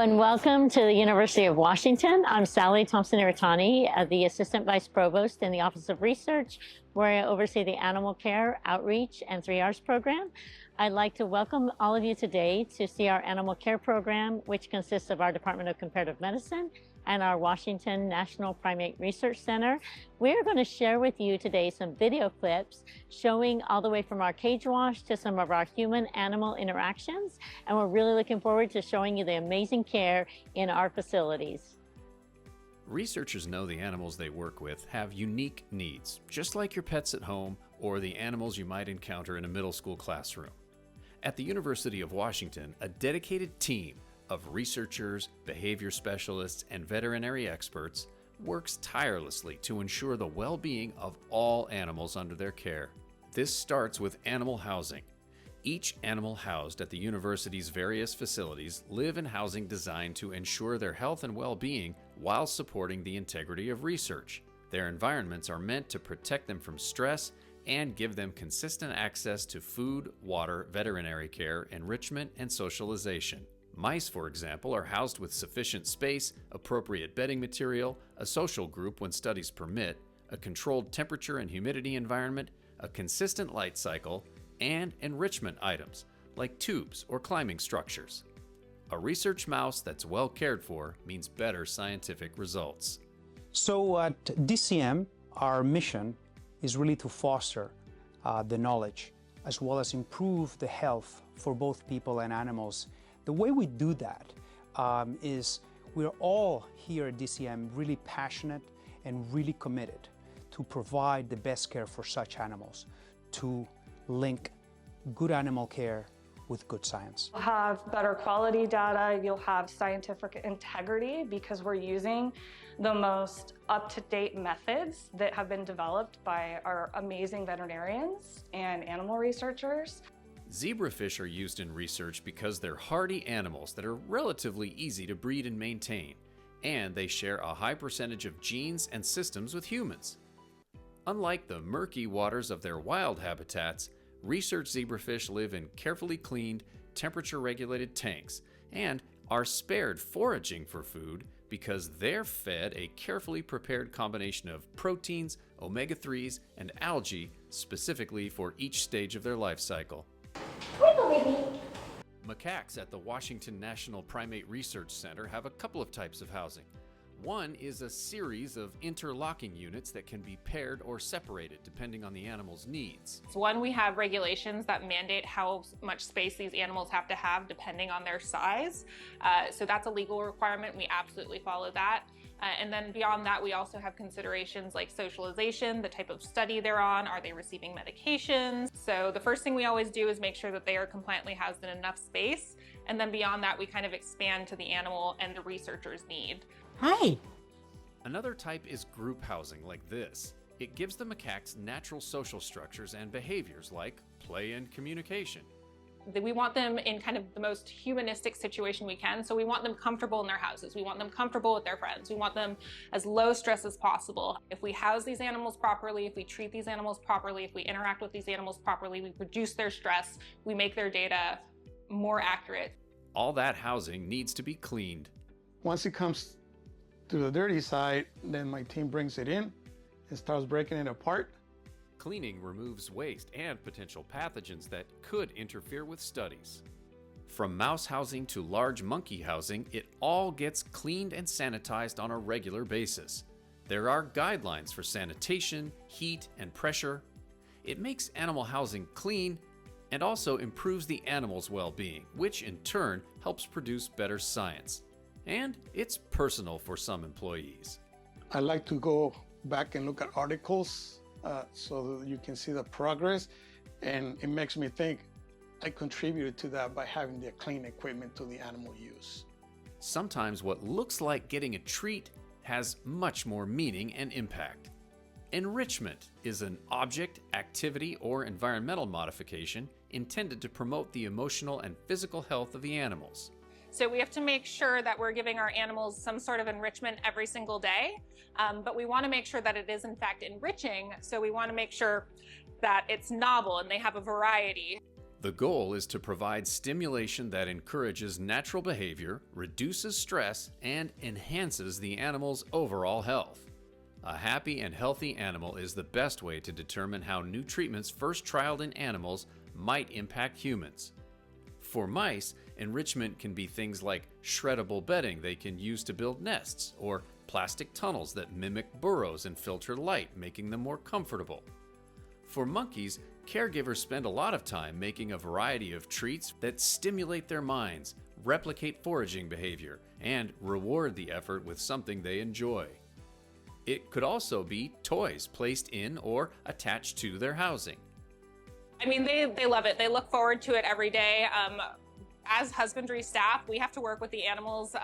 and welcome to the University of Washington. I'm Sally Thompson-Iritani, the Assistant Vice Provost in the Office of Research, where I oversee the Animal Care, Outreach, and 3Rs program. I'd like to welcome all of you today to see our Animal Care program, which consists of our Department of Comparative Medicine and our Washington National Primate Research Center. We're going to share with you today some video clips showing all the way from our cage wash to some of our human-animal interactions, and we're really looking forward to showing you the amazing care in our facilities. Researchers know the animals they work with have unique needs, just like your pets at home or the animals you might encounter in a middle school classroom. At the University of Washington, a dedicated team of researchers, behavior specialists, and veterinary experts works tirelessly to ensure the well-being of all animals under their care. This starts with animal housing. Each animal housed at the university's various facilities live in housing designed to ensure their health and well-being while supporting the integrity of research. Their environments are meant to protect them from stress and give them consistent access to food, water, veterinary care, enrichment, and socialization. Mice, for example, are housed with sufficient space, appropriate bedding material, a social group when studies permit, a controlled temperature and humidity environment, a consistent light cycle, and enrichment items like tubes or climbing structures. A research mouse that's well cared for means better scientific results. So at DCM, our mission is really to foster the knowledge as well as improve the health for both people and animals. The way we do that is we're all here at DCM really passionate and really committed to provide the best care for such animals, to link good animal care with good science. You'll have better quality data, you'll have scientific integrity because we're using the most up-to-date methods that have been developed by our amazing veterinarians and animal researchers. Zebrafish are used in research because they're hardy animals that are relatively easy to breed and maintain, and they share a high percentage of genes and systems with humans. Unlike the murky waters of their wild habitats, research zebrafish live in carefully cleaned, temperature-regulated tanks and are spared foraging for food because they're fed a carefully prepared combination of proteins, omega-3s, and algae specifically for each stage of their life cycle. Macaques at the Washington National Primate Research Center have a couple of types of housing. One is a series of interlocking units that can be paired or separated depending on the animal's needs. One, we have regulations that mandate how much space these animals have to have depending on their size. So that's a legal requirement. We absolutely follow that. And then beyond that, we also have considerations like socialization, the type of study they're on, are they receiving medications? So the first thing we always do is make sure that they are compliantly housed in enough space. And then beyond that, we kind of expand to the animal and the researcher's need. Hi. Another type is group housing like this. It gives the macaques natural social structures and behaviors like play and communication. We want them in kind of the most humanistic situation we can. So we want them comfortable in their houses. We want them comfortable with their friends. We want them as low stress as possible. If we house these animals properly, if we treat these animals properly, if we interact with these animals properly, we reduce their stress, we make their data more accurate. All that housing needs to be cleaned. Once it comes to the dirty side, then my team brings it in and starts breaking it apart. Cleaning removes waste and potential pathogens that could interfere with studies. From mouse housing to large monkey housing, it all gets cleaned and sanitized on a regular basis. There are guidelines for sanitation, heat, and pressure. It makes animal housing clean and also improves the animal's well-being, which in turn helps produce better science. And it's personal for some employees. I like to go back and look at articles so that you can see the progress, and it makes me think I contributed to that by having the clean equipment to the animal use. Sometimes what looks like getting a treat has much more meaning and impact. Enrichment is an object, activity, or environmental modification intended to promote the emotional and physical health of the animals. So we have to make sure that we're giving our animals some sort of enrichment every single day, but we want to make sure that it is in fact enriching. So we want to make sure that it's novel and they have a variety. The goal is to provide stimulation that encourages natural behavior, reduces stress, and enhances the animal's overall health. A happy and healthy animal is the best way to determine how new treatments first trialed in animals might impact humans. For mice, enrichment can be things like shreddable bedding they can use to build nests, or plastic tunnels that mimic burrows and filter light, making them more comfortable. For monkeys, caregivers spend a lot of time making a variety of treats that stimulate their minds, replicate foraging behavior, and reward the effort with something they enjoy. It could also be toys placed in or attached to their housing. I mean, they love it. They look forward to it every day. As husbandry staff, we have to work with the animals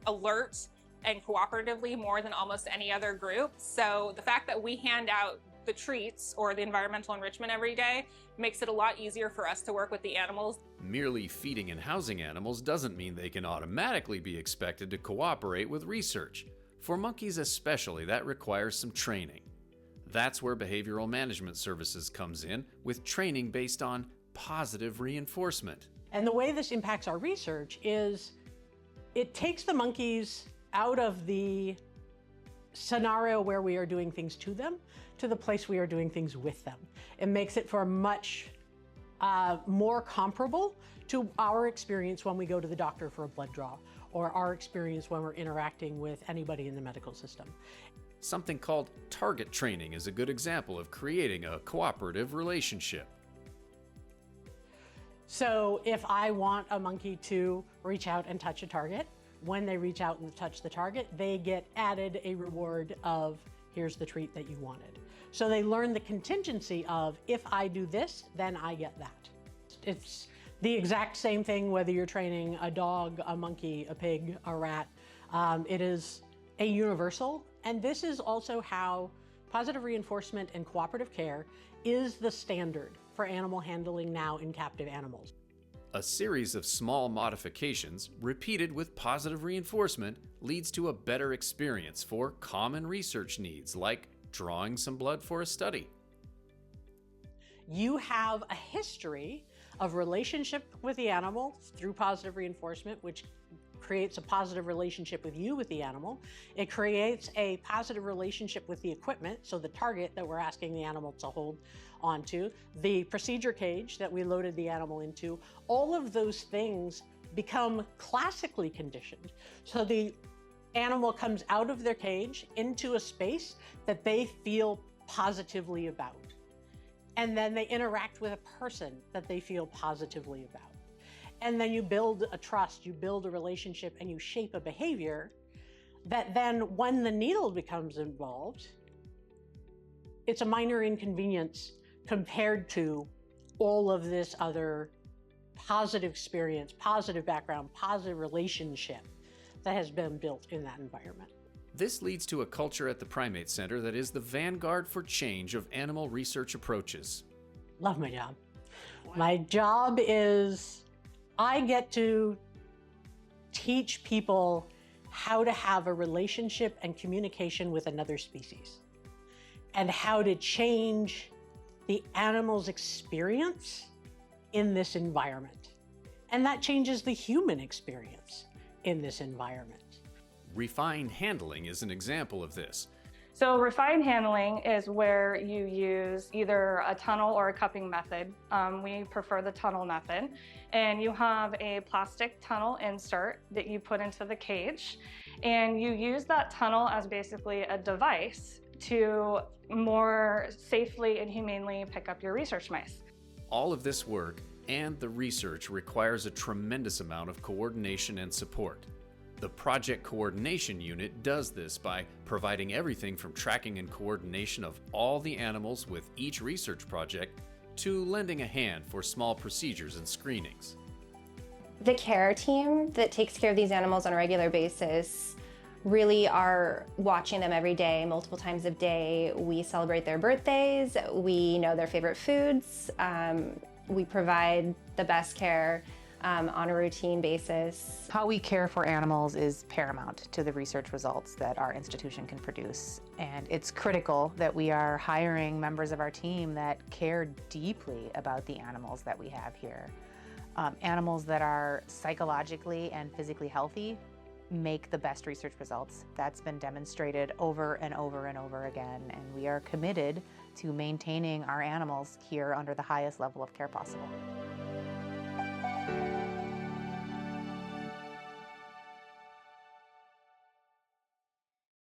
alert and cooperatively more than almost any other group. So the fact that we hand out the treats or the environmental enrichment every day makes it a lot easier for us to work with the animals. Merely feeding and housing animals doesn't mean they can automatically be expected to cooperate with research. For monkeys especially, that requires some training. That's where behavioral management services comes in, with training based on positive reinforcement. And the way this impacts our research is it takes the monkeys out of the scenario where we are doing things to them to the place we are doing things with them. It makes it for much more comparable to our experience when we go to the doctor for a blood draw, or our experience when we're interacting with anybody in the medical system. Something called target training is a good example of creating a cooperative relationship. So if I want a monkey to reach out and touch a target, when they reach out and touch the target, they get added a reward of, here's the treat that you wanted. So they learn the contingency of, if I do this, then I get that. It's the exact same thing whether you're training a dog, a monkey, a pig, a rat. It is a universal, and this is also how positive reinforcement and cooperative care is the standard for animal handling now in captive animals. A series of small modifications, repeated with positive reinforcement, leads to a better experience for common research needs, like drawing some blood for a study. You have a history of relationship with the animal through positive reinforcement, which creates a positive relationship with you with the animal. It creates a positive relationship with the equipment, so the target that we're asking the animal to hold onto, the procedure cage that we loaded the animal into, all of those things become classically conditioned. So the animal comes out of their cage into a space that they feel positively about. And then they interact with a person that they feel positively about. And then you build a trust, you build a relationship, and you shape a behavior that then, when the needle becomes involved, it's a minor inconvenience compared to all of this other positive experience, positive background, positive relationship that has been built in that environment. This leads to a culture at the Primate Center that is the vanguard for change of animal research approaches. Love my job. My job is, I get to teach people how to have a relationship and communication with another species, and how to change the animal's experience in this environment. And that changes the human experience in this environment. Refined handling is an example of this. So refined handling is where you use either a tunnel or a cupping method. We prefer the tunnel method. And you have a plastic tunnel insert that you put into the cage. And you use that tunnel as basically a device to more safely and humanely pick up your research mice. All of this work and the research requires a tremendous amount of coordination and support. The Project Coordination Unit does this by providing everything from tracking and coordination of all the animals with each research project to lending a hand for small procedures and screenings. The care team that takes care of these animals on a regular basis really are watching them every day, multiple times a day. We celebrate their birthdays, we know their favorite foods, we provide the best care on a routine basis. How we care for animals is paramount to the research results that our institution can produce. And it's critical that we are hiring members of our team that care deeply about the animals that we have here. Animals that are psychologically and physically healthy make the best research results. That's been demonstrated over and over and over again, and we are committed to maintaining our animals here under the highest level of care possible.